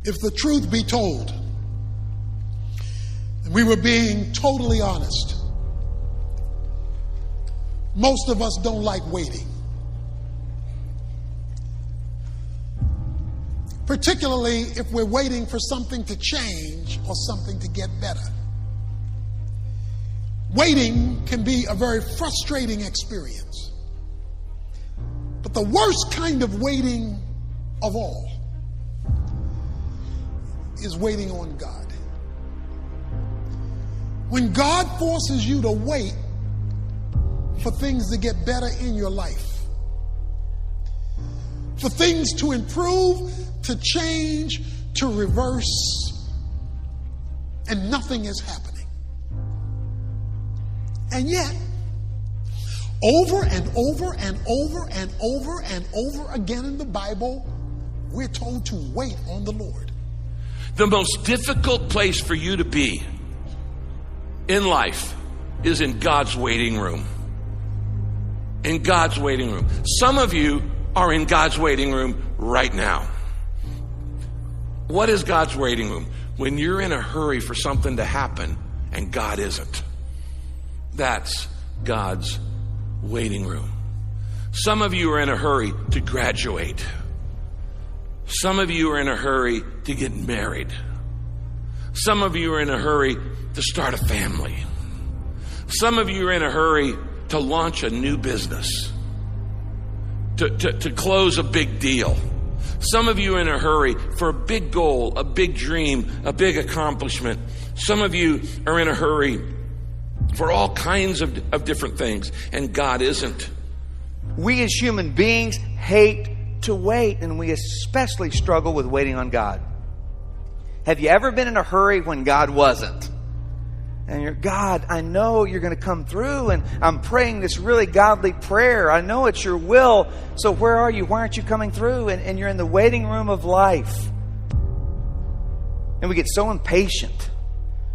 If the truth be told, and we were being totally honest, most of us don't like waiting. Particularly if we're waiting for something to change or something to get better. Waiting can be a very frustrating experience. But the worst kind of waiting of all is waiting on God. When God forces you to wait for things to get better in your life, for things to improve, to change, to reverse, and nothing is happening. And yet, over and over and over and over and over again in the Bible, we're told to wait on the Lord. The most difficult place for you to be in life is in God's waiting room. In God's waiting room. Some of you are in God's waiting room right now. What is God's waiting room? When you're in a hurry for something to happen and God isn't. That's God's waiting room. Some of you are in a hurry to graduate. Some of you are in a hurry to get married. Some of you are in a hurry to start a family. Some of you are in a hurry to launch a new business, to close a big deal. Some of you are in a hurry for a big goal, a big dream, a big accomplishment. Some of you are in a hurry for all kinds of different things, and God isn't. We as human beings hate to wait, and we especially struggle with waiting on God. Have you ever been in a hurry when God wasn't? And you're, God, I know you're going to come through, and I'm praying this really godly prayer. I know it's your will. So where are you? Why aren't you coming through? And you're in the waiting room of life. And we get so impatient.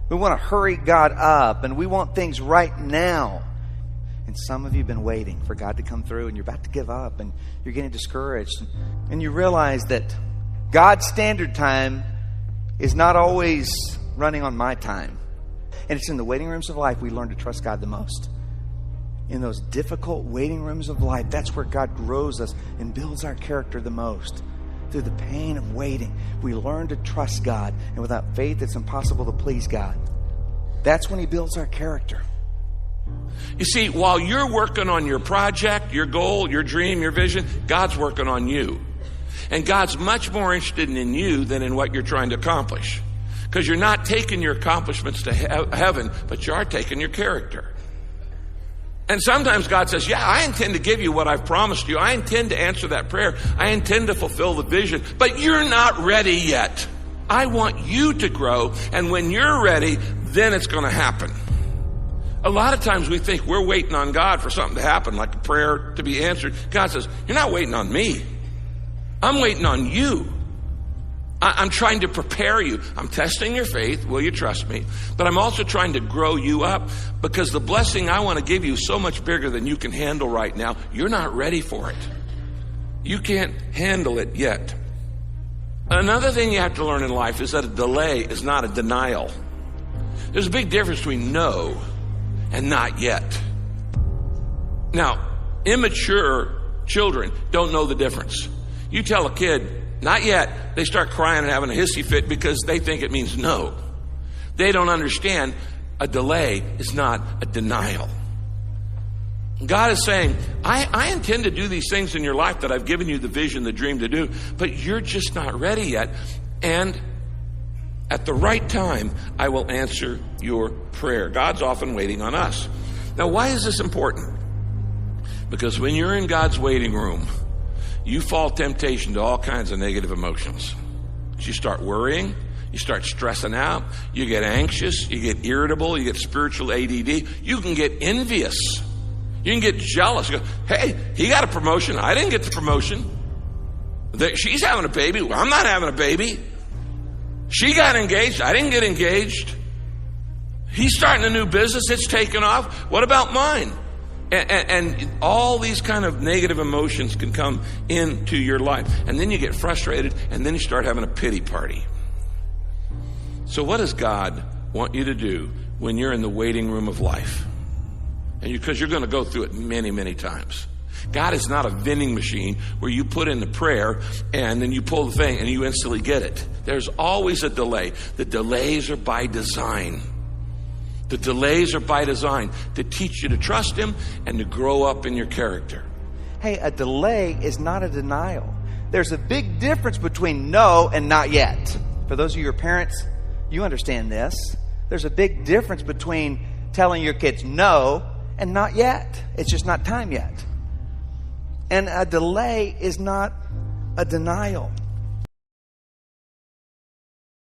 We want to hurry God up, and we want things right now. And some of you have been waiting for God to come through, and you're about to give up, and you're getting discouraged. And you realize that God's standard time is not always running on my time. And it's in the waiting rooms of life we learn to trust God the most. In those difficult waiting rooms of life, that's where God grows us and builds our character the most. Through the pain of waiting, we learn to trust God. And without faith, it's impossible to please God. That's when He builds our character. You see, while you're working on your project, your goal, your dream, your vision, God's working on you. And God's much more interested in you than in what you're trying to accomplish. Because you're not taking your accomplishments to heaven, but you are taking your character. And sometimes God says, yeah, I intend to give you what I've promised you. I intend to answer that prayer. I intend to fulfill the vision. But you're not ready yet. I want you to grow. And when you're ready, then it's going to happen. A lot of times we think we're waiting on God for something to happen, like a prayer to be answered. God says, you're not waiting on me. I'm waiting on you. I'm trying to prepare you. I'm testing your faith. Will you trust me? But I'm also trying to grow you up, because the blessing I want to give you is so much bigger than you can handle right now. You're not ready for it. You can't handle it yet. Another thing you have to learn in life is that a delay is not a denial. There's a big difference between no and not yet. Now, immature children don't know the difference. You tell a kid, not yet, they start crying and having a hissy fit because they think it means no. They don't understand a delay is not a denial. God is saying, I intend to do these things in your life that I've given you the vision, the dream to do, but you're just not ready yet. And at the right time, I will answer your prayer. God's often waiting on us. Now, why is this important? Because when you're in God's waiting room, you fall temptation to all kinds of negative emotions. You start worrying, you start stressing out, you get anxious, you get irritable, you get spiritual ADD, you can get envious, you can get jealous. You go, hey, he got a promotion, I didn't get the promotion. She's having a baby, well, I'm not having a baby. She got engaged, I didn't get engaged. He's starting a new business, it's taken off. What about mine? And all these kind of negative emotions can come into your life. And then you get frustrated, and then you start having a pity party. So what does God want you to do when you're in the waiting room of life? And because you're going to go through it many, many times. God is not a vending machine where you put in the prayer and then you pull the thing and you instantly get it. There's always a delay. The delays are by design. The delays are by design to teach you to trust Him and to grow up in your character. Hey, a delay is not a denial. There's a big difference between no and not yet. For those of you who are parents, you understand this. There's a big difference between telling your kids no and not yet. It's just not time yet. And a delay is not a denial.